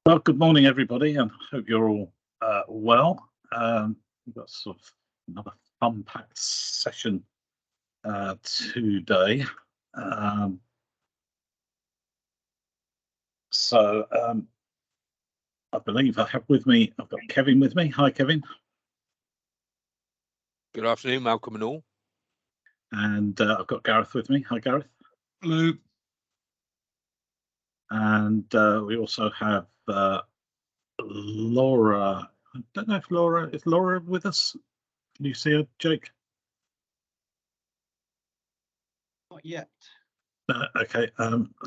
Well, good morning, everybody, and I hope you're all well. We've got sort of another fun-packed session today. Um, so I believe I have with me, I've got Kevin with me. Hi, Kevin. Good afternoon, Malcolm and all. And I've got Gareth with me. Hi, Gareth. Hello. And we also have Laura. I don't know if is Laura with us? Can you see her, Jake? Not yet. Okay.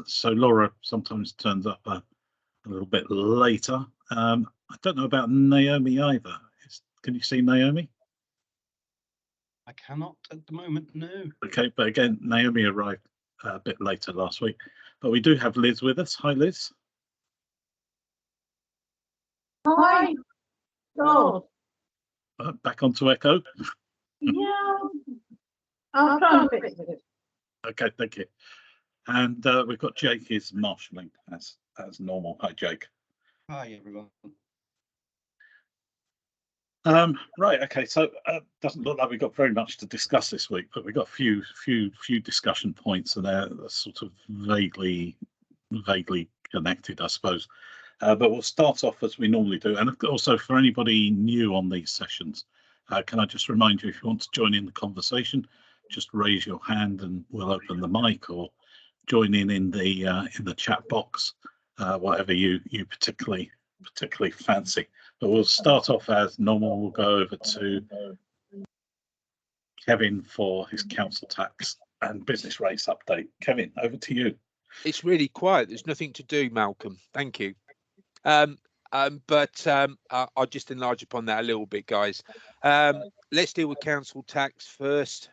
So Laura sometimes turns up a little bit later. I don't know about Naomi either. Can you see Naomi? I cannot at the moment, no. Okay, but again, Naomi arrived a bit later last week. But we do have Liz with us. Hi, Liz. Hi. God. Back onto Echo. Yeah. I'll try and fix it. Okay, thank you. And we've got Jake is marshalling as normal. Hi, Jake. Hi, everyone. Right, okay, so doesn't look like we've got very much to discuss this week, but we've got a few discussion points, and they're sort of vaguely connected, I suppose. But we'll start off as we normally do, and also for anybody new on these sessions, can I just remind you, if you want to join in the conversation, just raise your hand and we'll open the mic, or join in the chat box, whatever you particularly fancy. But we'll start off as normal. We'll go over to Kevin for his council tax and business rates update. Kevin, over to you. It's really quiet. There's nothing to do, Malcolm. Thank you. But I'll just enlarge upon that a little bit, guys. Let's deal with council tax first.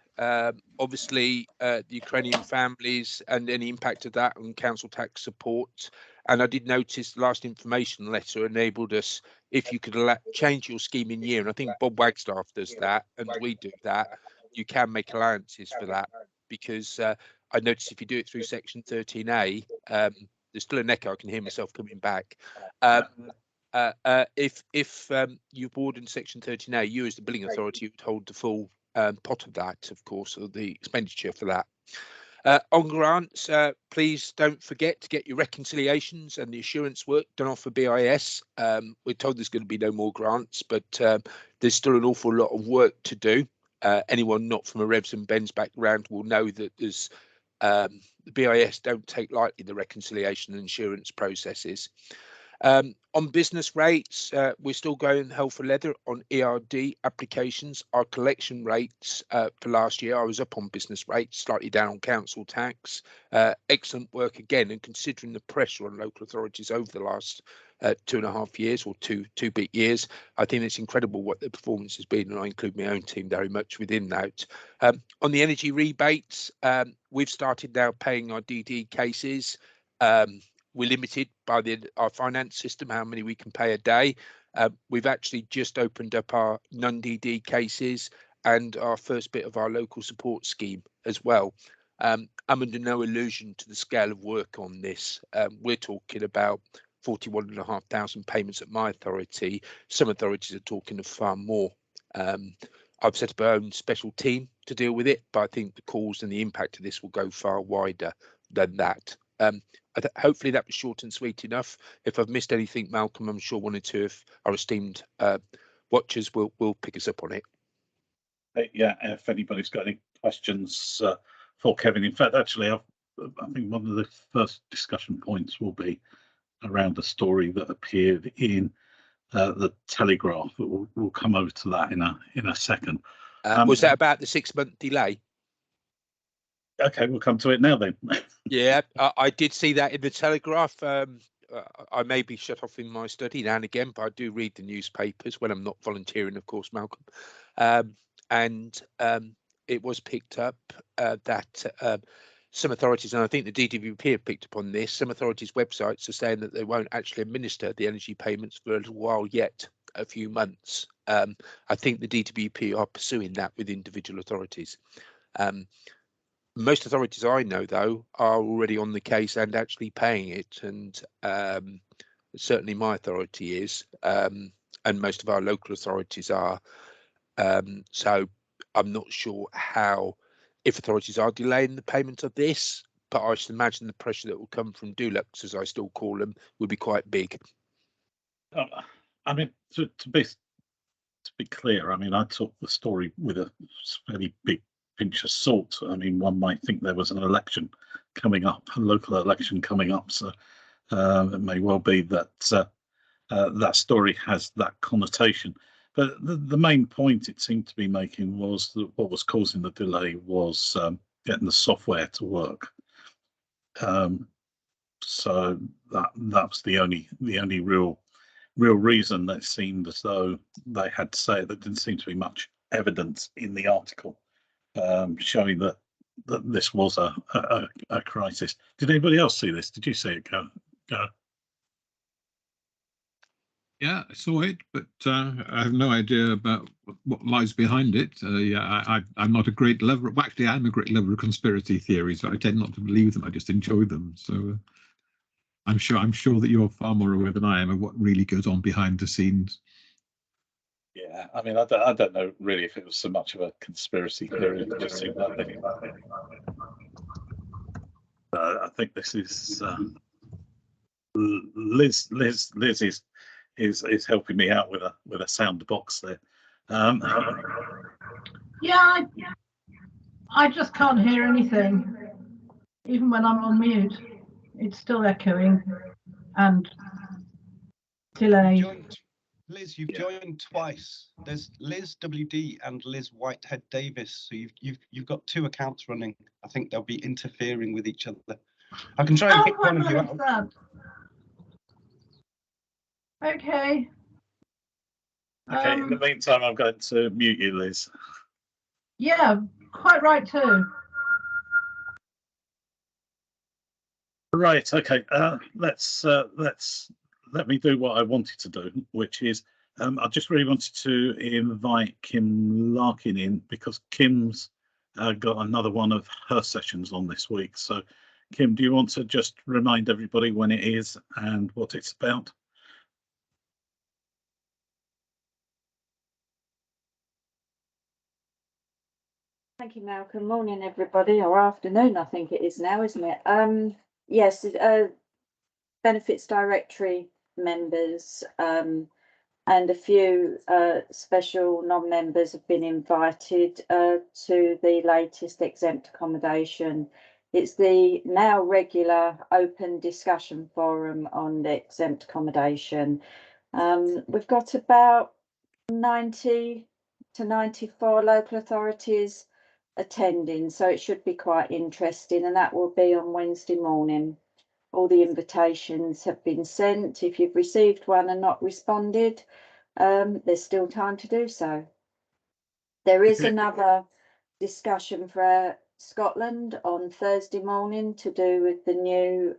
Obviously, the Ukrainian families and any impact of that on council tax support. And I did notice the last information letter enabled us, if you could change your scheme in year, and I think Bob Wagstaff does that, and we do that, you can make allowances for that. Because I noticed if you do it through Section 13A, there's still an echo. I can hear myself coming back. If you board in Section 13A, you as the billing authority would hold the full pot of that, of course, or the expenditure for that. On grants, please don't forget to get your reconciliations and the assurance work done off for BIS. We're told there's going to be no more grants, but there's still an awful lot of work to do. Anyone not from a Revs and Bens background will know that there's the BIS don't take lightly the reconciliation and insurance processes. On business rates, we're still going hell for leather on ERD applications. Our collection rates for last year, I was up on business rates, slightly down on council tax. Excellent work again, and considering the pressure on local authorities over the last 2.5 years, or two bit years, I think it's incredible what the performance has been, and I include my own team very much within that. On the energy rebates, we've started now paying our DD cases. We're limited by our finance system, how many we can pay a day. We've actually just opened up our non-DD cases and our first bit of our local support scheme as well. I'm under no illusion to the scale of work on this. We're talking about 41,500 payments at my authority. Some authorities are talking of far more. I've set up our own special team to deal with it, but I think the cause and the impact of this will go far wider than that. Hopefully that was short and sweet enough. If I've missed anything, Malcolm, I'm sure 1 or 2 of our esteemed watchers will pick us up on it. Yeah, if anybody's got any questions for Kevin. In fact, actually, I think one of the first discussion points will be around a story that appeared in the Telegraph. We'll come over to that in a second. Was that about the 6-month delay? Okay, we'll come to it now then. Yeah, I did see that in the Telegraph. I may be shut off in my study now and again, but I do read the newspapers when I'm not volunteering, of course, Malcolm. And it was picked up that some authorities, and I think the DWP have picked up on this, some authorities' websites are saying that they won't actually administer the energy payments for a little while yet, a few months. I think the DWP are pursuing that with individual authorities. Most authorities I know, though, are already on the case and actually paying it. And Certainly my authority is, and most of our local authorities are. So I'm not sure if authorities are delaying the payment of this, but I should imagine the pressure that will come from Dulux, as I still call them, will be quite big. I mean, to be clear, I mean, I took the story with a fairly big pinch of salt. I mean, one might think there was an election coming up, a local election coming up, so it may well be that that story has that connotation. But the main point it seemed to be making was that what was causing the delay was getting the software to work. So that was the only real reason that seemed as though they had to say it. There didn't seem to be much evidence in the article showing that this was a crisis. Did anybody else see this? Did you see it, Go? Yeah, I saw it, but I have no idea about what lies behind it. Yeah, I'm not a great lover. Well, actually, I'm a great lover of conspiracy theories, but I tend not to believe them. I just enjoy them. So I'm sure that you're far more aware than I am of what really goes on behind the scenes. Yeah, I mean, I don't know really if it was so much of a conspiracy theory. It just seemed like I think this is Liz is helping me out with a sound box there. Yeah, I just can't hear anything. Even when I'm on mute, it's still echoing and delayed. Liz, you've joined twice. There's Liz WD and Liz Whitehead Davis. So you've got two accounts running. I think they'll be interfering with each other. I can try and pick one of you out. Okay. Okay, in the meantime, I'm going to mute you, Liz. Yeah, quite right too. Right. Okay. Let me do what I wanted to do, which is I just really wanted to invite Kim Larkin in because Kim's got another one of her sessions on this week. So, Kim, do you want to just remind everybody when it is and what it's about? Thank you, Malcolm. Morning, everybody, or afternoon, I think it is now, isn't it? Yes, benefits directory members and a few special non-members have been invited to the latest exempt accommodation. It's the now regular open discussion forum on the exempt accommodation. We've got about 90 to 94 local authorities attending, so it should be quite interesting, and that will be on Wednesday morning. All the invitations have been sent. If you've received one and not responded, there's still time to do so. There is another discussion for Scotland on Thursday morning to do with the new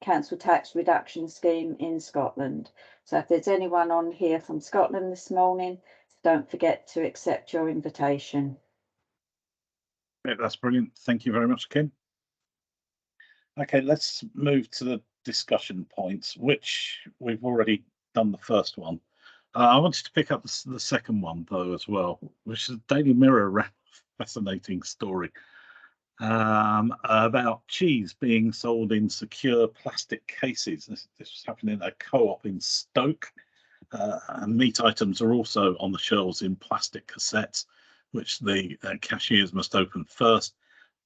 council tax reduction scheme in Scotland. So if there's anyone on here from Scotland this morning, don't forget to accept your invitation. Yeah, that's brilliant. Thank you very much, Kim. Okay, let's move to the discussion points, which we've already done the first one. I wanted to pick up the second one, though, as well, which is Daily Mirror ran a fascinating story about cheese being sold in secure plastic cases. This was happening in a co-op in Stoke. And meat items are also on the shelves in plastic cassettes, which the cashiers must open first.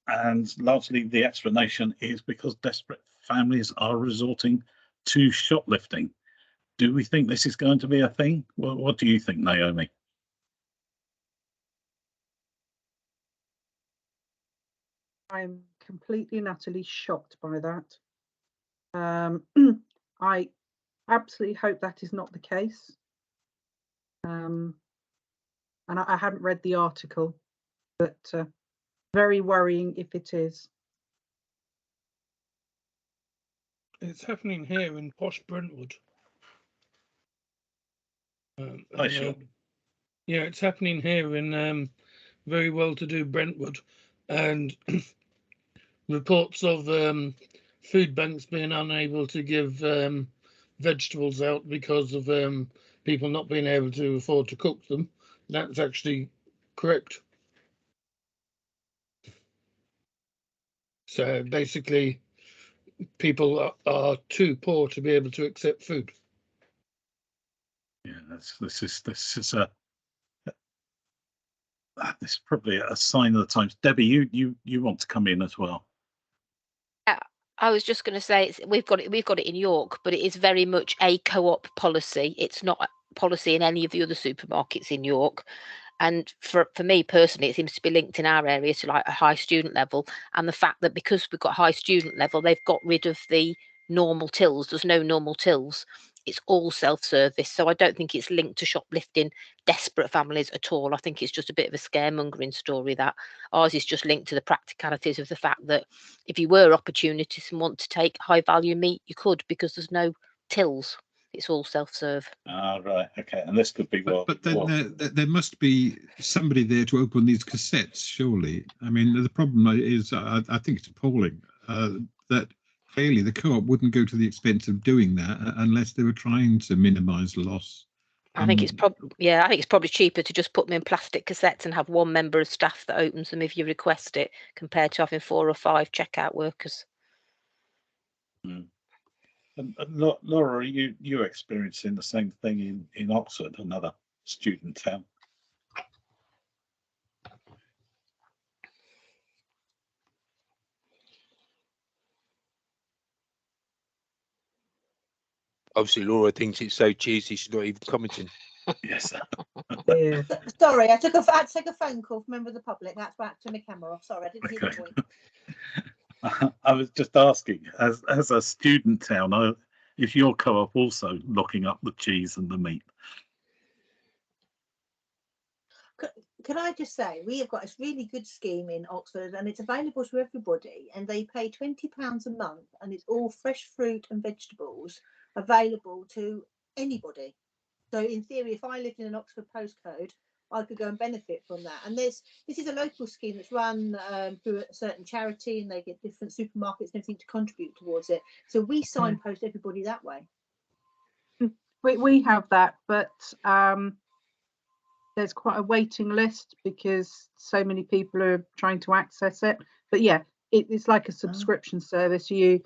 And largely the explanation is because desperate families are resorting to shoplifting. Do we think this is going to be a thing? Well, what do you think, Naomi? I'm completely and utterly shocked by that. I absolutely hope that is not the case. And I haven't read the article, but very worrying if it is. It's happening here in posh Brentwood. Sure. Yeah, it's happening here in very well-to-do Brentwood, and reports of food banks being unable to give vegetables out because of people not being able to afford to cook them. That's actually correct. So basically, people are too poor to be able to accept food. Yeah, this is this is probably a sign of the times. Debbie, you want to come in as well? I was just going to say we've got it in York, but it is very much a co-op policy. It's not a policy in any of the other supermarkets in York. And for me personally, it seems to be linked in our area to like a high student level, and the fact that because we've got high student level, they've got rid of the normal tills. There's no normal tills. It's all self-service. So I don't think it's linked to shoplifting desperate families at all. I think it's just a bit of a scaremongering story. That ours is just linked to the practicalities of the fact that if you were opportunists and want to take high value meat, you could, because there's no tills. It's all self-serve. Ah, right, okay, and this could be But then there must be somebody there to open these cassettes, surely. I mean, the problem is, I think it's appalling that clearly the co-op wouldn't go to the expense of doing that unless they were trying to minimise loss. I think it's probably cheaper to just put them in plastic cassettes and have one member of staff that opens them if you request it, compared to having 4 or 5 checkout workers. And Laura, are you experiencing the same thing in Oxford, another student town? Obviously, Laura thinks it's so cheesy she's not even commenting. Yes. Yeah. Sorry, I had to take a phone call from a member of the public. That's why I had to turn my camera off. Sorry, I didn't hear the point. I was just asking, as a student town, is your co-op also locking up the cheese and the meat? Can I just say, we have got this really good scheme in Oxford, and it's available to everybody, and they pay £20 a month, and it's all fresh fruit and vegetables available to anybody. So in theory, if I lived in an Oxford postcode, I could go and benefit from that. And this is a local scheme that's run through a certain charity, and they get different supermarkets and everything to contribute towards it. So we signpost everybody that way. We have that, but there's quite a waiting list because so many people are trying to access it. But yeah, it's like a subscription service. You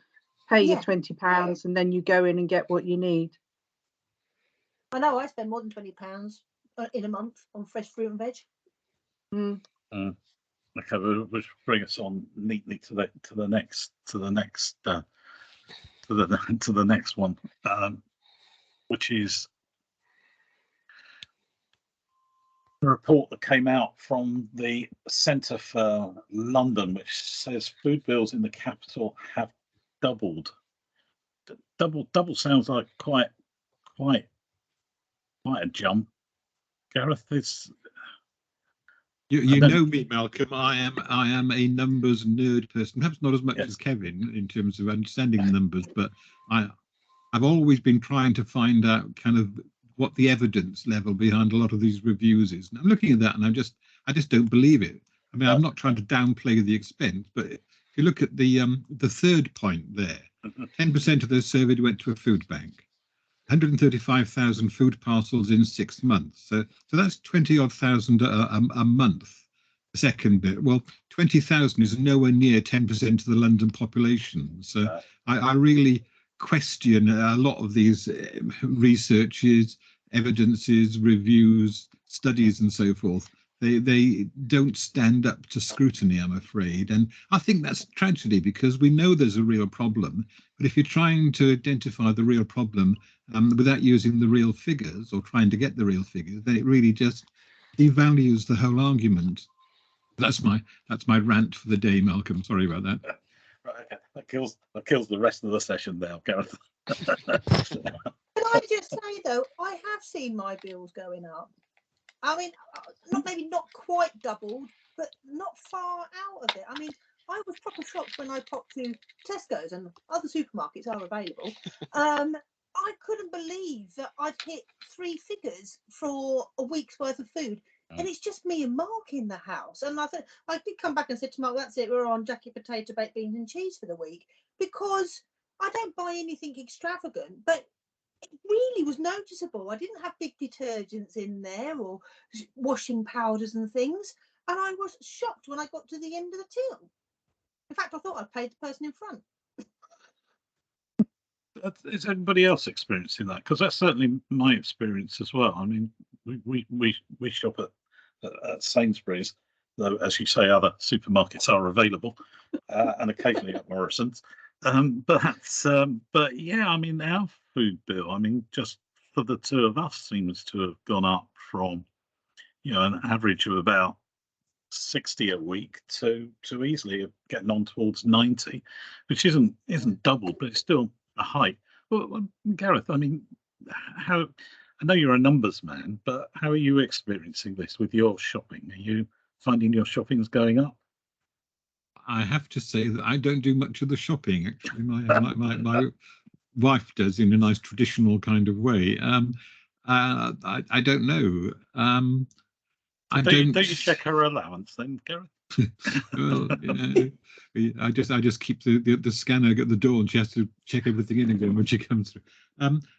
pay your £20 and then you go in and get what you need. I know I spend more than £20 in a month on fresh fruit and veg. Okay, which bring us on neatly to the next one, which is a report that came out from the Centre for London, which says food bills in the capital have doubled. Double sounds like quite a jump. Gareth, You know me, Malcolm. I am a numbers nerd person. Perhaps not as much as Kevin in terms of understanding numbers, but I've always been trying to find out kind of what the evidence level behind a lot of these reviews is. And I'm looking at that, and I just don't believe it. I mean, I'm not trying to downplay the expense, but if you look at the third point there, 10% of those surveyed went to a food bank. 135,000 food parcels in 6 months. So that's 20-odd thousand a month. The second bit, well, 20,000 is nowhere near 10% of the London population. So I really question a lot of these researches, evidences, reviews, studies, and so forth. They don't stand up to scrutiny, I'm afraid. And I think that's a tragedy, because we know there's a real problem. But if you're trying to identify the real problem without using the real figures, or trying to get the real figures, then it really just devalues the whole argument. That's my rant for the day, Malcolm. Sorry about that. Right, okay. That kills the rest of the session now, Gareth. Can I just say though, I have seen my bills going up. I mean, maybe not quite doubled, but not far out of it. I mean, I was proper shocked when I popped to Tesco's, and other supermarkets are available. I couldn't believe that I'd hit 3 figures for a week's worth of food. And it's just me and Mark in the house. And I did come back and said to Mark, that's it, we're on jacket potato, baked beans and cheese for the week, because I don't buy anything extravagant, but it really was noticeable. I didn't have big detergents in there or washing powders and things, and I was shocked when I got to the end of the till. In fact, I thought I'd paid the person in front. Is anybody else experiencing that? Because that's certainly my experience as well. I mean, we shop at Sainsbury's, though, as you say, other supermarkets are available, and occasionally at Morrison's. But yeah, I mean, our food bill, I mean, just for the two of us, seems to have gone up from, an average of about 60 a week to easily getting on towards 90, which isn't double, but it's still a hike. Well, Gareth, I mean, how, I know you're a numbers man, but how are you experiencing this with your shopping? Are you finding your shopping's going up? I have to say that I don't do much of the shopping. Actually, my wife does in a nice traditional kind of way. I don't know. Don't you check her allowance then, Gareth? Well, I just keep the scanner at the door, and she has to check everything in again when she comes through.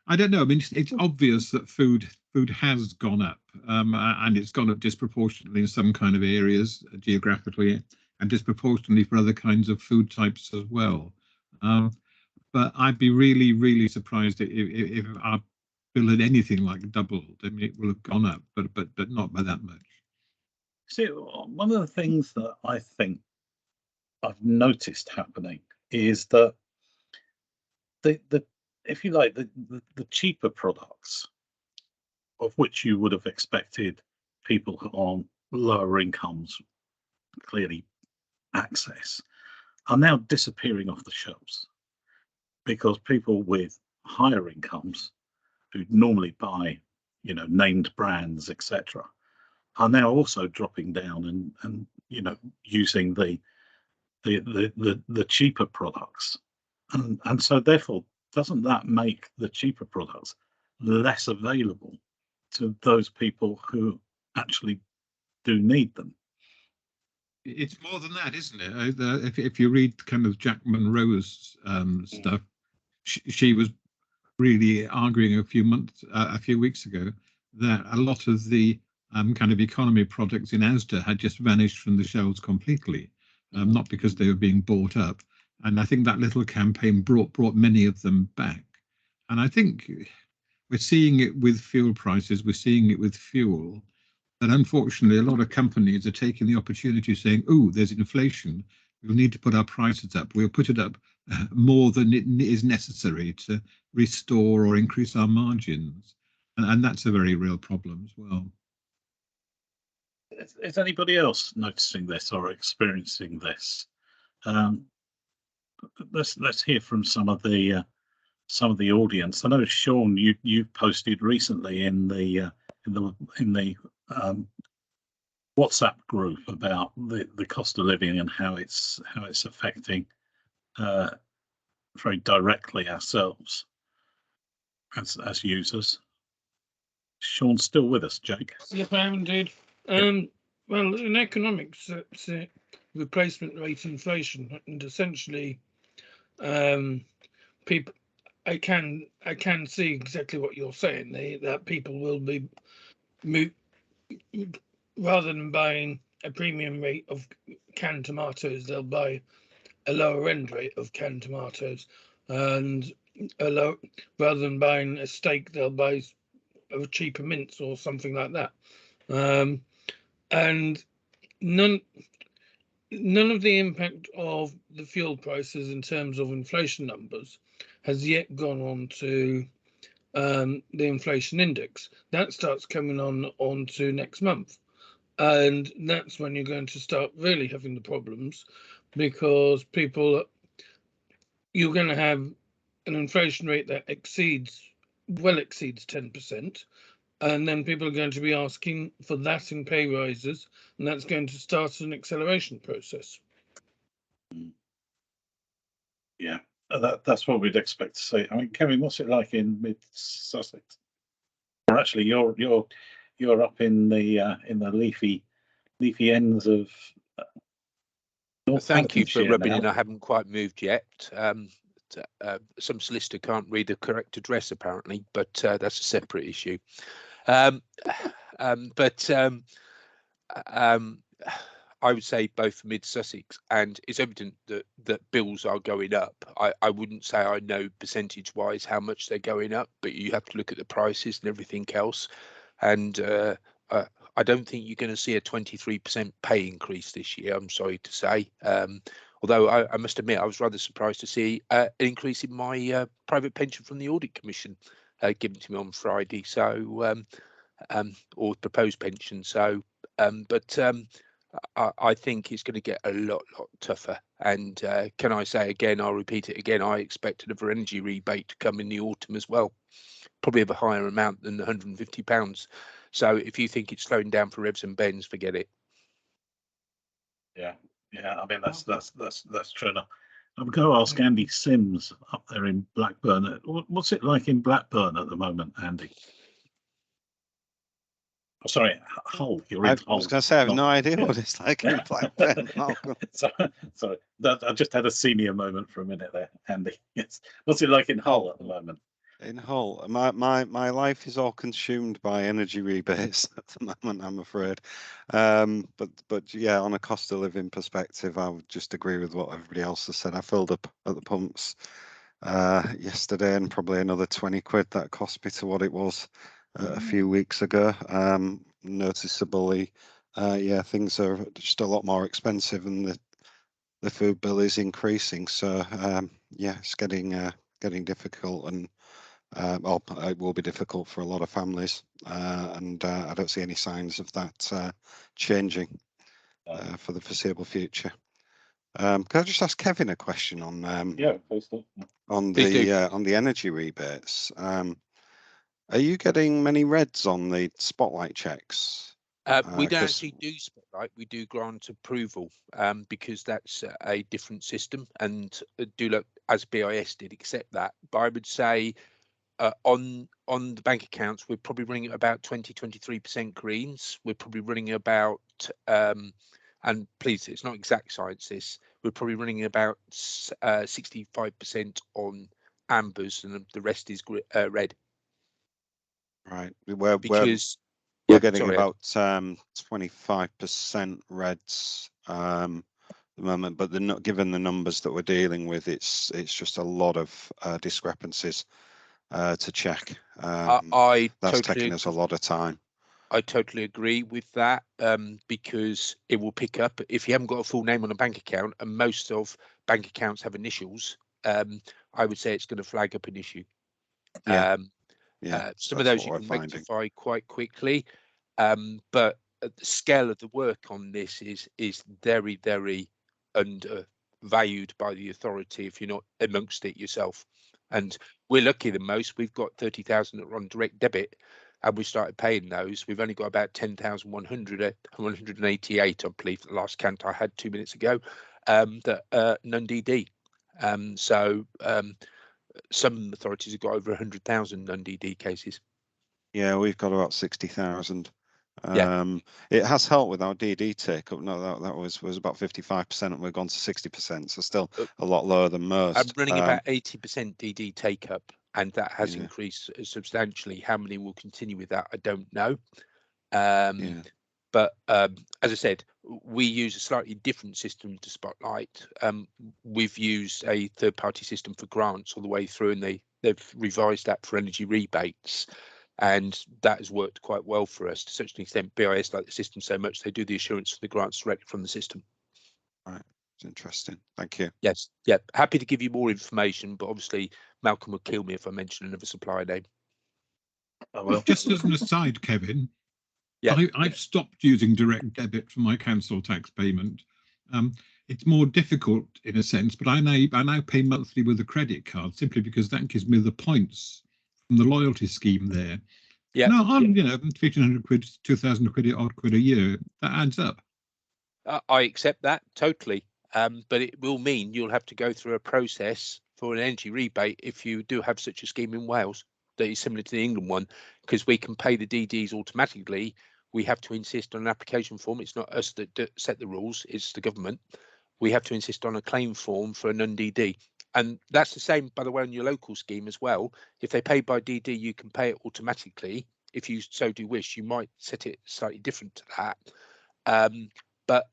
I don't know. I mean, it's obvious that food has gone up, and it's gone up disproportionately in some kind of areas geographically, and disproportionately for other kinds of food types as well. But I'd be really, really surprised if our bill had anything like doubled. I mean, it will have gone up, but not by that much. See, one of the things that I think I've noticed happening is that the if you like, the cheaper products, of which you would have expected people on lower incomes clearly access, are now disappearing off the shelves because people with higher incomes who normally buy, named brands, etc., are now also dropping down and using the cheaper products, and so therefore doesn't that make the cheaper products less available to those people who actually do need them? It's more than that, isn't it? If you read kind of Jack Monroe's stuff, she was really arguing a few weeks ago that a lot of the kind of economy products in Asda had just vanished from the shelves completely, not because they were being bought up. And I think that little campaign brought many of them back. And I think we're seeing it with fuel prices, we're seeing it with fuel, that unfortunately a lot of companies are taking the opportunity saying, oh, there's inflation, we'll need to put our prices up. We'll put it up more than it is necessary to restore or increase our margins. And that's a very real problem as well. Is anybody else noticing this or experiencing this? Let's hear from some of the audience. I know, Sean, you posted recently in the WhatsApp group about the cost of living and how it's affecting very directly ourselves as users. Sean's still with us, Jake. Yep, I am indeed. Well, in economics, it's replacement rate inflation, and essentially, people. I can see exactly what you're saying. That people will be rather than buying a premium rate of canned tomatoes, they'll buy a lower end rate of canned tomatoes, and rather than buying a steak, they'll buy a cheaper mince or something like that. And none of the impact of the fuel prices in terms of inflation numbers has yet gone on to the inflation index. That starts coming on to next month, and that's when you're going to start really having the problems, because you're going to have an inflation rate that exceeds 10%. And then people are going to be asking for that in pay rises, and that's going to start an acceleration process. Yeah, that's what we'd expect to see. I mean, Kevin, what's it like in Mid Sussex? Or actually, you're up in the leafy ends of. Thank you for rubbing now. in. I haven't quite moved yet. some solicitor can't read the correct address apparently, but that's a separate issue. Um, I would say both for Mid Sussex, and it's evident that bills are going up. I wouldn't say I know percentage wise how much they're going up, but you have to look at the prices and everything else. And I don't think you're going to see a 23% pay increase this year, I'm sorry to say. Although I must admit, I was rather surprised to see an increase in my private pension from the Audit Commission given to me on Friday. So, or proposed pension. So, I think it's going to get a lot tougher. And can I say again, I'll repeat it again, I expect another energy rebate to come in the autumn as well, probably of a higher amount than £150. So if you think it's slowing down for revs and bends, forget it. Yeah, I mean that's true enough. I'm going to ask Andy Sims up there in Blackburn. What's it like in Blackburn at the moment, Andy? Oh, sorry, Hull. You're in Hull. I was going to say, I have not- no idea yeah. what it's like in Blackburn, Malcolm. Sorry, I just had a senior moment for a minute there, Andy. Yes. What's it like in Hull at the moment? In Hull, my life is all consumed by energy rebates at the moment, I'm afraid. But yeah, on a cost of living perspective, I would just agree with what everybody else has said. I filled up at the pumps yesterday, and probably another 20 quid that cost me to what it was a few weeks ago. Noticeably, yeah, things are just a lot more expensive, and the food bill is increasing. So yeah, it's getting difficult, and well, it will be difficult for a lot of families, and I don't see any signs of that changing for the foreseeable future. Can I just ask Kevin a question on Yeah, please do. on the energy rebates? Are you getting many reds on the spotlight checks? We don't actually do spotlight, we do grant approval, because that's a different system, and do look as BIS did accept that. But I would say on the bank accounts, we're probably running at about 23% greens. We're probably running about and please, it's not exact science this, we're probably running about 65% on ambers, and the rest is red. Right, Because we're getting about 25% reds at the moment, but they're not given the numbers that we're dealing with. It's just a lot of discrepancies to check. I that's totally taking us a lot of time. I totally agree with that, because it will pick up if you haven't got a full name on a bank account, and most of bank accounts have initials. I would say it's going to flag up an issue. Some of those you can rectify quite quickly, but the scale of the work on this is very, very undervalued by the authority if you're not amongst it yourself. And we're lucky than most. We've got 30,000 that are on direct debit, and we started paying those. We've only got about 10,100 at 188, I believe, the last count I had 2 minutes ago, that non-DD. Some authorities have got over 100,000 non-DD cases. Yeah, we've got about 60,000. Yeah. It has helped with our DD take up. No, that was about 55%, and we've gone to 60%, so still a lot lower than most. I'm running about 80% DD take up, and that has increased substantially. How many will continue with that, I don't know. But as I said, we use a slightly different system to Spotlight. We've used a third-party system for grants all the way through, and they've revised that for energy rebates, and that has worked quite well for us. To such an extent, BIS like the system so much they do the assurance for the grants directly from the system. Right, it's interesting. Thank you. Yes, yeah, happy to give you more information, but obviously Malcolm would kill me if I mention another supplier name. Well, just as an aside, Kevin, I've stopped using direct debit for my council tax payment. It's more difficult in a sense, but I now pay monthly with a credit card simply because that gives me the points from the loyalty scheme there. Yeah. No, I'm 1,500 quid, 2,000 quid, odd quid a year. That adds up. I accept that totally, but it will mean you'll have to go through a process for an energy rebate if you do have such a scheme in Wales that is similar to the England one, because we can pay the DDs automatically. We have to insist on an application form. It's not us that set the rules, it's the government. We have to insist on a claim form for a non-DD, And that's the same, by the way, on your local scheme as well. If they pay by DD, you can pay it automatically. If you so do wish, you might set it slightly different to that. But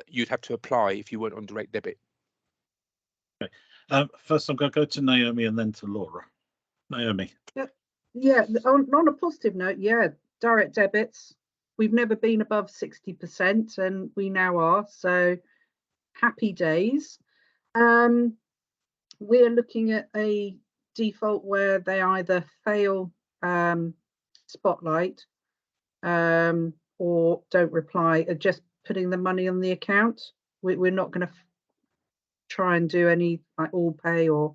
you'd have to apply if you weren't on direct debit. Okay. First, I'm going to go to Naomi and then to Laura. Naomi. Yeah, on a positive note, yeah, direct debits. We've never been above 60%, and we now are. So happy days. We're looking at a default where they either fail Spotlight or don't reply, or just putting the money on the account. We're not going to try and do any like all pay or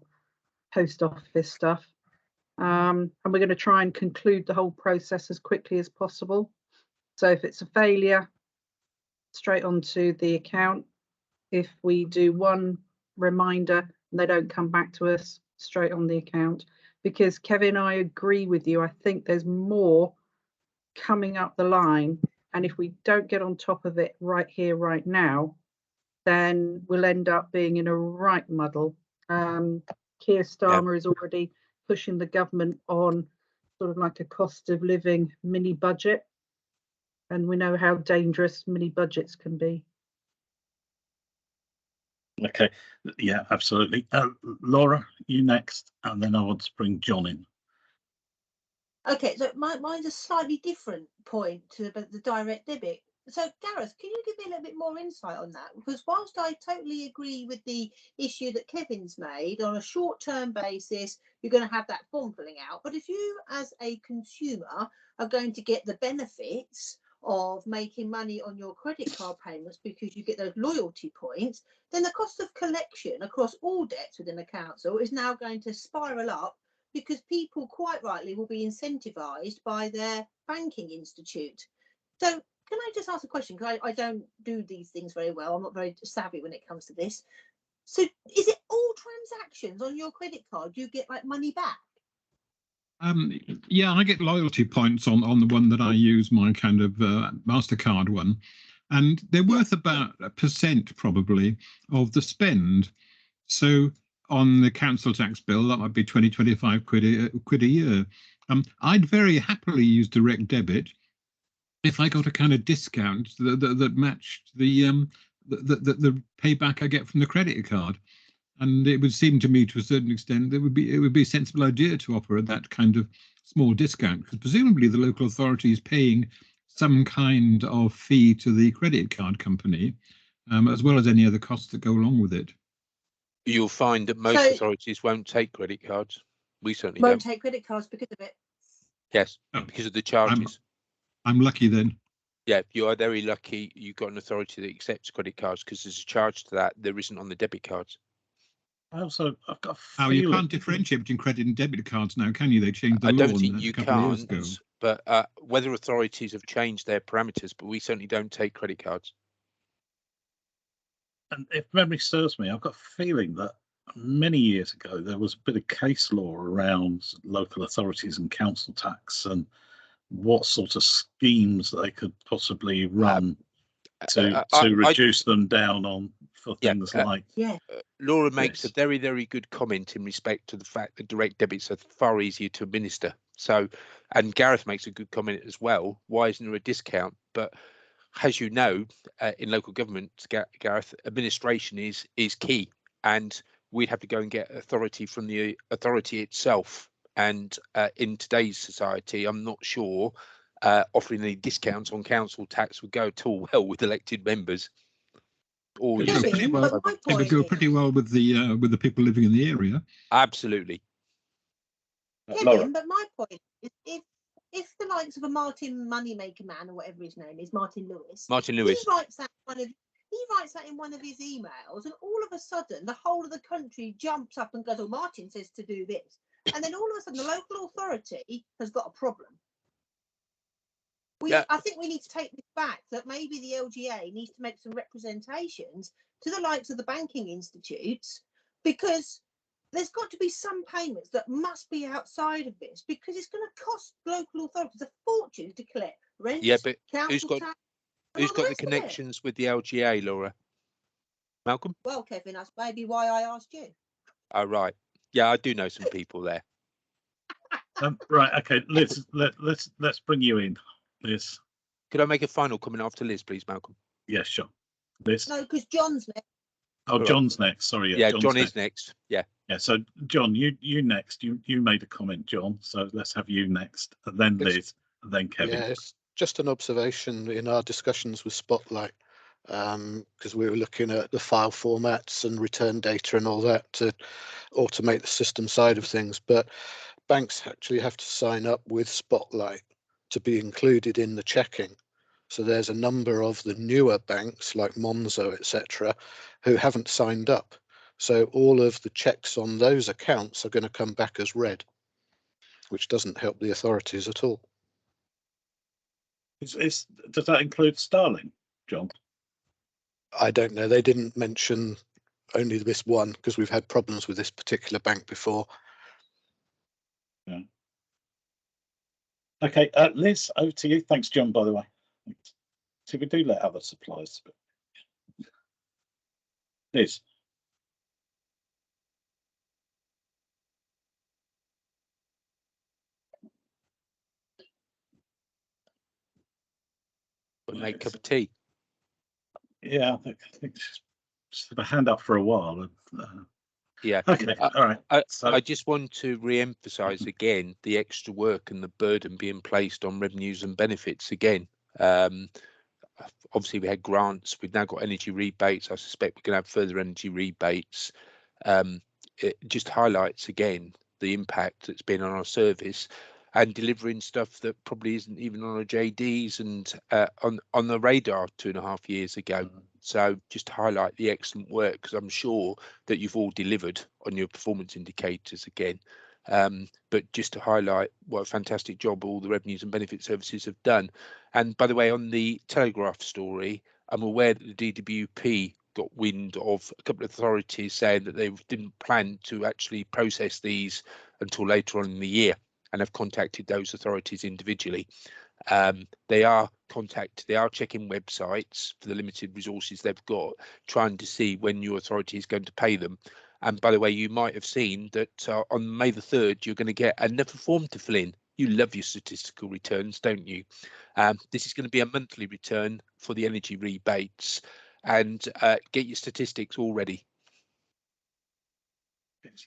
post office stuff. And we're going to try and conclude the whole process as quickly as possible. So if it's a failure, straight onto the account. If we do one reminder and they don't come back to us, straight on the account. Because Kevin, I agree with you. I think there's more coming up the line. And if we don't get on top of it right here, right now, then we'll end up being in a right muddle. Keir Starmer is already pushing the government on sort of like a cost of living mini budget. And we know how dangerous mini budgets can be. Okay, yeah, absolutely. Laura, you next, and then I want to bring John in. Okay, so mine's a slightly different point to the direct debit. So Gareth, can you give me a little bit more insight on that? Because whilst I totally agree with the issue that Kevin's made, on a short-term basis, you're going to have that form filling out. But if you, as a consumer, are going to get the benefits of making money on your credit card payments because you get those loyalty points, then the cost of collection across all debts within the council is now going to spiral up, because people quite rightly will be incentivised by their banking institute. So can I just ask a question? Because I don't do these things very well. I'm not very savvy when it comes to this. So is it all transactions on your credit card you get like money back? Yeah, I get loyalty points on the one that I use, my kind of MasterCard one. And they're worth about 1% probably of the spend. So on the council tax bill, that might be 20-25 quid a year. I'd very happily use direct debit if I got a kind of discount that matched the payback I get from the credit card. And it would seem to me, to a certain extent, that it would be a sensible idea to offer that kind of small discount, because presumably the local authority is paying some kind of fee to the credit card company, as well as any other costs that go along with it. You'll find that most authorities won't take credit cards. We certainly won't don't. take credit cards because of it. Yes, because of the charges. I'm lucky then. Yeah, you are very lucky. You've got an authority that accepts credit cards, because there's a charge to that there isn't on the debit cards. I've got Oh, you can't differentiate between credit and debit cards now, can you? They changed the I law don't think you a couple of years ago. can't, but whether authorities have changed their parameters, but we certainly don't take credit cards. And if memory serves me, I've got a feeling that many years ago there was a bit of case law around local authorities and council tax and what sort of schemes they could possibly run to reduce them down on for things like. Laura makes a very, very good comment in respect to the fact that direct debits are far easier to administer. So, and Gareth makes a good comment as well. Why isn't there a discount? But as you know, in local government, Gareth, administration is key, and we'd have to go and get authority from the authority itself. And in today's society, I'm not sure offering any discounts on council tax would go at all well with elected members. Or it would go pretty well with the people living in the area. Absolutely. Kevin, but my point is, if the likes of a Martin Moneymaker Man, or whatever his name is, Martin Lewis, he writes that in one of his emails, and all of a sudden the whole of the country jumps up and goes, "Oh, Martin says to do this," and then all of a sudden the local authority has got a problem. I think we need to take this back, that maybe the LGA needs to make some representations to the likes of the banking institutes, because there's got to be some payments that must be outside of this, because it's going to cost local authorities a fortune to collect rent. Yeah, but who's got the connections with the LGA, Laura? Malcolm? Well, Kevin, that's maybe why I asked you. Oh, right. Yeah, I do know some people there. Right. Okay. Let's bring you in, Liz. Could I make a final comment after Liz, please, Malcolm? Yeah, sure. Liz. No, because John's next. Oh, right. John's next. Sorry. Yeah, John's John next. is next. Yeah. Yeah. So, John, you next. You made a comment, John. So let's have you next, and then Liz, and then Kevin. Yes, just an observation in our discussions with Spotlight, because we were looking at the file formats and return data and all that to automate the system side of things. But banks actually have to sign up with Spotlight to be included in the checking. So there's a number of the newer banks like Monzo, etc., who haven't signed up. So all of the checks on those accounts are going to come back as red, which doesn't help the authorities at all. Does that include Starling, John? I don't know. They didn't mention only this one because we've had problems with this particular bank before. Yeah. Okay, Liz, over to you. Thanks, John, by the way. So we do let other suppliers. Liz. Make a cup of tea. Yeah, I think just have a hand up for a while. Yeah. Okay. All right. I just want to re-emphasise again the extra work and the burden being placed on revenues and benefits again. Obviously, we had grants. We've now got energy rebates. I suspect we're going to have further energy rebates. It just highlights again the impact that's been on our service and delivering stuff that probably isn't even on our JDs and on the radar 2.5 years ago. So just highlight the excellent work, because I'm sure that you've all delivered on your performance indicators again. But just to highlight what a fantastic job all the revenues and benefit services have done. And by the way, on the Telegraph story, I'm aware that the DWP got wind of a couple of authorities saying that they didn't plan to actually process these until later on in the year, and have contacted those authorities individually. They are checking websites for the limited resources they've got, trying to see when your authority is going to pay them. And by the way, you might have seen that on May the 3rd, you're going to get another form to fill in. You love your statistical returns, don't you? This is going to be a monthly return for the energy rebates, and get your statistics all ready.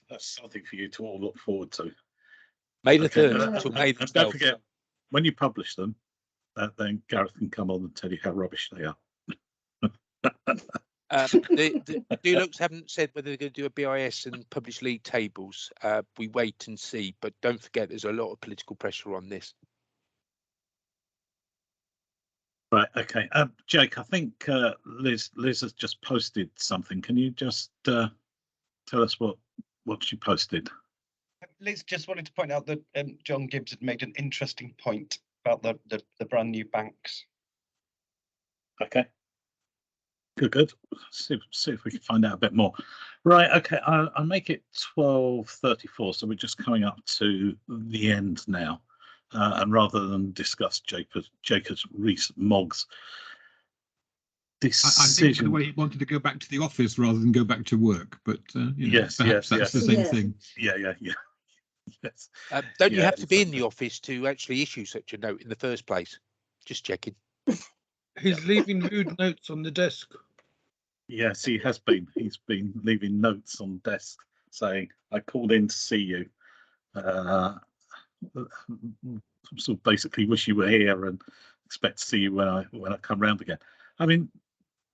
That's something for you to all look forward to. May the 3rd to May the 12th. Don't forget, when you publish them, then Gareth can come on and tell you how rubbish they are. The Dulux haven't said whether they're going to do a BIS and publish league tables. We wait and see, but don't forget there's a lot of political pressure on this. Right, okay. Jake, I think Liz has just posted something. Can you just tell us what she posted? Liz just wanted to point out that John Gibbs had made an interesting point about the brand new banks. Okay. Good. See if we can find out a bit more. Right, okay. I'll make it 12:34, so we're just coming up to the end now. And rather than discuss Jacob's recent Moggs decision, I think in a way he wanted to go back to the office rather than go back to work, but perhaps that's the same thing. Yeah. Yes. Don't you have to be in the office to actually issue such a note in the first place? Just checking. He's leaving rude notes on the desk. Yes, he has been. He's been leaving notes on desk saying, "I called in to see you. So basically, wish you were here and expect to see you when I come round again." I mean,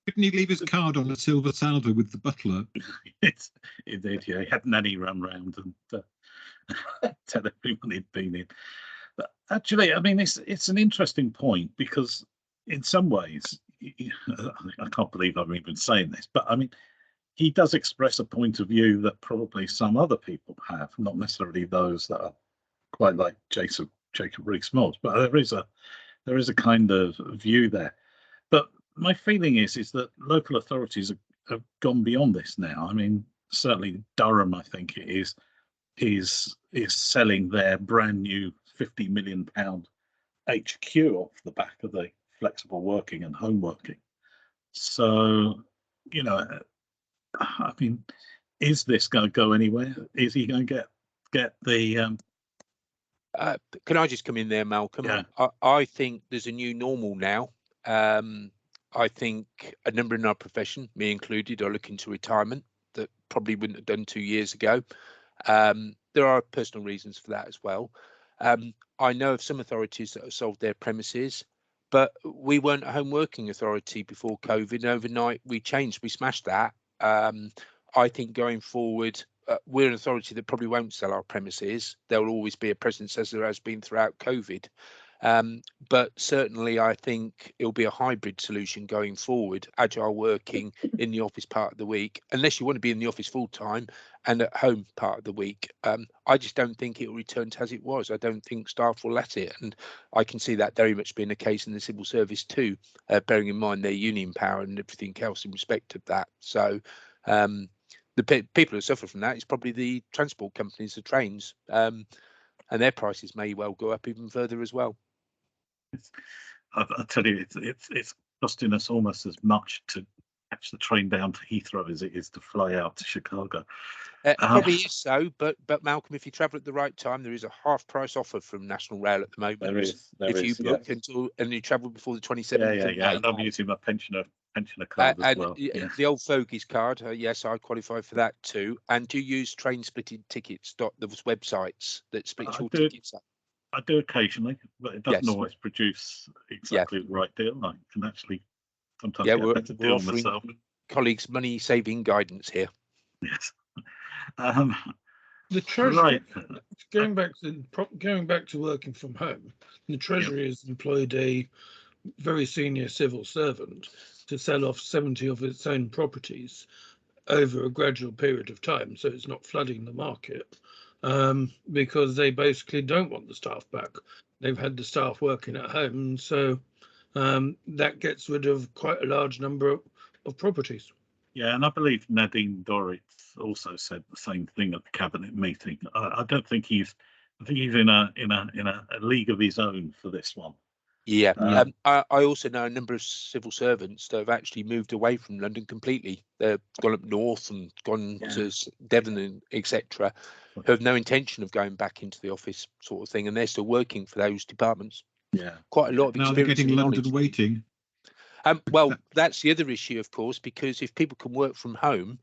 couldn't he leave his card on a silver salver with the butler? He did. Yeah, he had Nanny run round and tell everyone he'd been in. But actually, I mean, it's an interesting point, because in some ways, I can't believe I'm even saying this, but I mean, he does express a point of view that probably some other people have, not necessarily those that are quite like Jacob Rees-Mogg, but there is a kind of view there. But my feeling is that local authorities have gone beyond this now. I mean, certainly Durham, I think it is selling their brand new £50 million HQ off the back of the flexible working and home working. So, I mean, is this going to go anywhere? Is he going to get the? Can I just come in there, Malcolm? Yeah. I think there's a new normal now. I think a number in our profession, me included, are looking to retirement that probably wouldn't have done 2 years ago. There are personal reasons for that as well. I know of some authorities that have sold their premises, but we weren't a home working authority before COVID. Overnight, we changed, we smashed that. I think going forward, we're an authority that probably won't sell our premises. There will always be a presence, as there has been throughout COVID. But certainly, I think it'll be a hybrid solution going forward, agile working in the office part of the week, unless you want to be in the office full time and at home part of the week. I just don't think it will return to as it was. I don't think staff will let it. And I can see that very much being the case in the civil service too, bearing in mind their union power and everything else in respect of that. So the people who suffer from that is probably the transport companies, the trains, and their prices may well go up even further as well. I tell you, it's costing us almost as much to catch the train down to Heathrow as it is to fly out to Chicago. Probably is so, but Malcolm, if you travel at the right time, there is a half price offer from National Rail at the moment. There is. If you Yeah. book and you travel before the 27th of Yeah. May. And I'm using my pensioner card as well. Yeah. The old Fogies card, yes, I qualify for that too. And do you use train splitted tickets? Those websites that split your tickets up. I do occasionally, but it doesn't Yes. always produce exactly the right deal. I can actually sometimes get a better we're deal offering myself. colleagues money saving guidance here. Yes. The Treasury, Right. going back to working from home, the Treasury has employed a very senior civil servant to sell off 70 of its own properties over a gradual period of time, so it's not flooding the market, because they basically don't want the staff back. They've had the staff working at home, so that gets rid of quite a large number of properties. Yeah, and I believe Nadine Dorrit also said the same thing at the cabinet meeting. I don't think he's. I think he's in a league of his own for this one. Yeah. I also know a number of civil servants that have actually moved away from London completely. They've gone up north and gone to Devon and etc. Who have no intention of going back into the office sort of thing, and they're still working for those departments. Yeah, quite a lot of Now they're experience. getting London waiting. Well, that's the other issue, of course, because if people can work from home,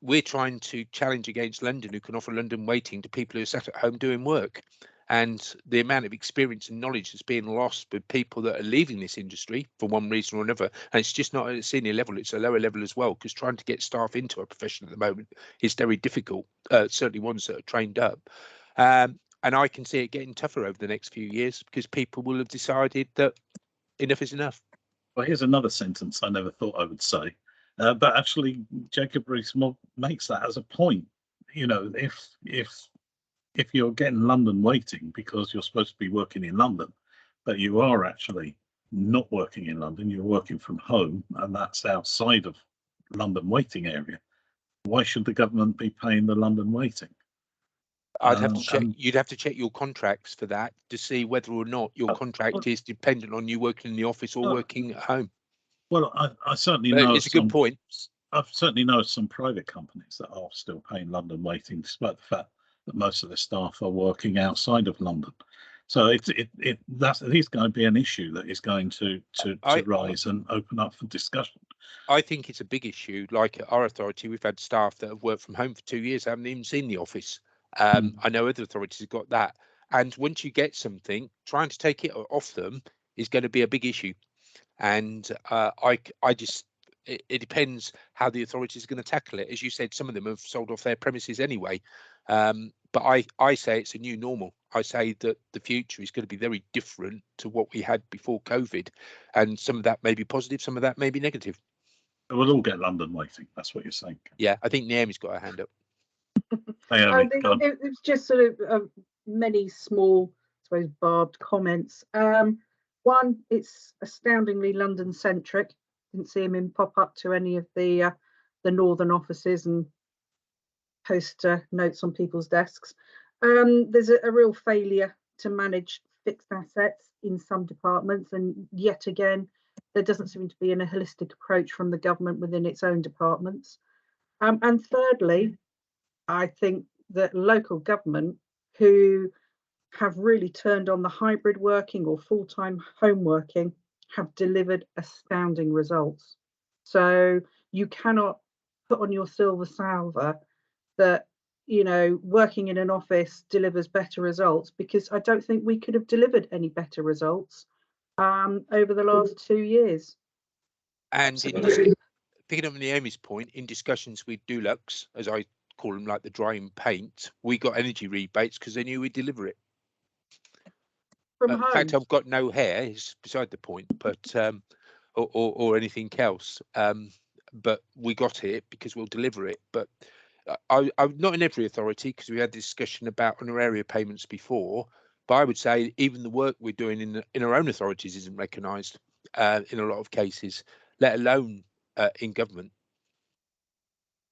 we're trying to challenge against London, who can offer London waiting to people who are sat at home doing work. And the amount of experience and knowledge that's being lost with people that are leaving this industry for one reason or another, and it's just not at a senior level, it's a lower level as well, because trying to get staff into a profession at the moment is very difficult, certainly ones that are trained up. And I can see it getting tougher over the next few years because people will have decided that enough is enough. Well, here's another sentence I never thought I would say, but actually Jacob Rees-Mogg makes that as a point. You know, if you're getting London waiting because you're supposed to be working in London, but you are actually not working in London, you're working from home, and that's outside of London waiting area, why should the government be paying the London waiting? I'd have to check. You'd have to check your contracts for that to see whether or not your contract is dependent on you working in the office or working at home. Well, I certainly know. It's a good point. I certainly know some private companies that are still paying London waiting, despite the fact that most of their staff are working outside of London. So it is going to be an issue that is going to rise and open up for discussion. I think it's a big issue. Like at our authority, we've had staff that have worked from home for 2 years, haven't even seen the office. I know other authorities have got that. And once you get something, trying to take it off them is going to be a big issue. And it depends how the authorities are going to tackle it. As you said, some of them have sold off their premises anyway. But I say it's a new normal. I say that the future is going to be very different to what we had before COVID. And some of that may be positive, some of that may be negative. We'll all get London waiting. That's what you're saying. Yeah, I think Naomi's got her hand up. It's just sort of many small, I suppose, barbed comments. One, it's astoundingly London centric. Didn't see him pop up to any of the northern offices and post notes on people's desks. There's a real failure to manage fixed assets in some departments, and yet again, there doesn't seem to be a holistic approach from the government within its own departments. And thirdly, I think that local government who have really turned on the hybrid working or full-time home working have delivered astounding results. So you cannot put on your silver salver that, you know, working in an office delivers better results, because I don't think we could have delivered any better results over the last 2 years. And picking up on Naomi's point, in discussions with Dulux, as I call them, like the drying paint, we got energy rebates because they knew we'd deliver it. From In home. fact, I've got no hair, is beside the point, but or anything else. But we got it because we'll deliver it. But I'm not in every authority, because we had this discussion about honoraria payments before. But I would say even the work we're doing in our own authorities isn't recognised in a lot of cases, let alone in government.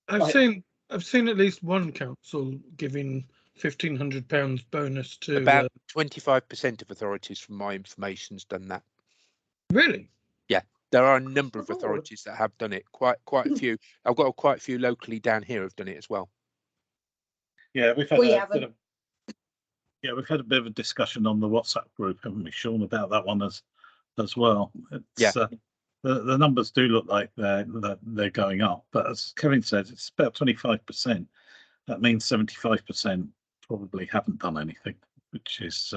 I've seen at least one council giving £1,500 bonus to About 25% of authorities, from my information's done that. Really? Yeah, there are a number of authorities that have done it. Quite a few. I've got quite a few locally down here have done it as well. Yeah, we've had We a haven't. bit of, yeah, we've had a bit of a discussion on the WhatsApp group, haven't we, Sean, about that one as well. It's, Yeah. The numbers do look like they're going up, but as Kevin says, it's about 25%. That means 75% probably haven't done anything, which is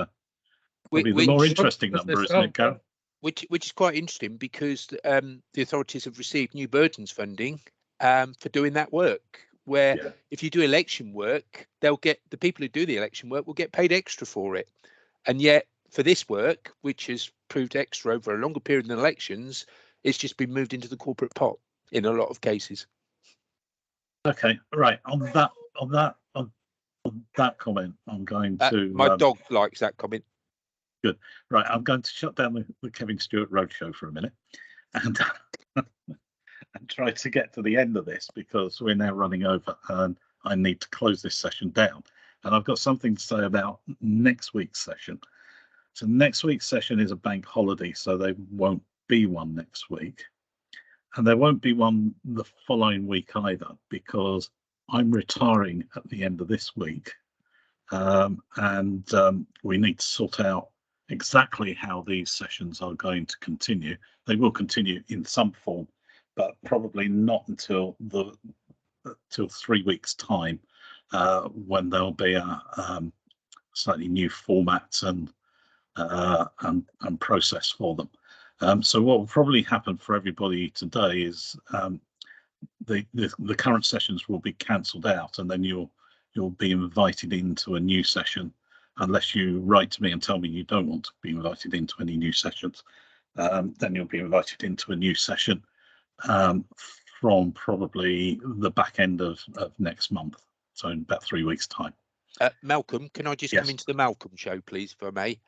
probably the more interesting number, isn't it, Karen? Which is quite interesting, because the authorities have received new burdens funding for doing that work. Where if you do election work, they'll get, the people who do the election work will get paid extra for it, and yet for this work, which has proved extra over a longer period than elections, it's just been moved into the corporate pot in a lot of cases. Okay, right. On that comment, I'm going to. My dog likes that comment. Good. Right, I'm going to shut down the Kevin Stewart Roadshow for a minute, and and try to get to the end of this, because we're now running over, and I need to close this session down. And I've got something to say about next week's session. So next week's session is a bank holiday, so there won't be one next week. And there won't be one the following week either, because I'm retiring at the end of this week. And we need to sort out exactly how these sessions are going to continue. They will continue in some form, but probably not until 3 weeks' time, when there'll be a slightly new format and process for them. So what will probably happen for everybody today is the current sessions will be cancelled out, and then you'll be invited into a new session, unless you write to me and tell me you don't want to be invited into any new sessions. Then you'll be invited into a new session from probably the back end of next month, so in about 3 weeks' time. Malcolm, can I just come into the Malcolm show, please, if I may?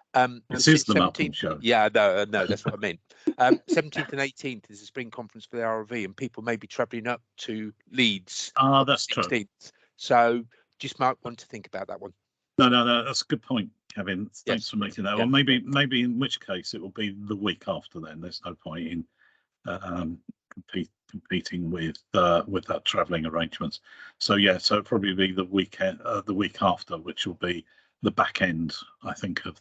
This is the Malcolm show. Yeah, no, that's what I meant. 17th and 18th is a spring conference for the RRV, and people may be travelling up to Leeds. That's 16th. True. So just might want to think about that one. No, that's a good point, Kevin. Thanks for making that. Yeah. Or maybe in which case it will be the week after then. There's no point in competing with that travelling arrangements. So yeah, so it'll probably be the weekend, the week after, which will be the back end, I think, of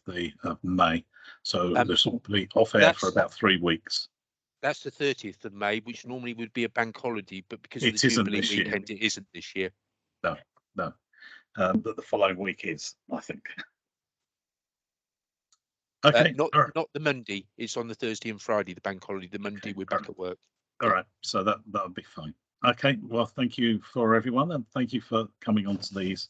May. So this will be off air for about 3 weeks. That's the 30th of May, which normally would be a bank holiday, but because of it the isn't Jubilee this weekend, year. it isn't this year. No. But the following week is, I think. Okay. Not the Monday. It's on the Thursday and Friday, the bank holiday. The Monday we're back at work. All right, so that would be fine. Okay, well, thank you for everyone, and thank you for coming on to these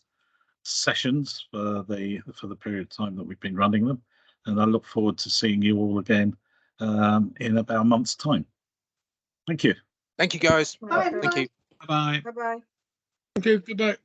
sessions for the period of time that we've been running them, and I look forward to seeing you all again in about a month's time. Thank you. Thank you, guys. Bye. Thank you. Bye-bye. Bye-bye. Thank you. Goodbye.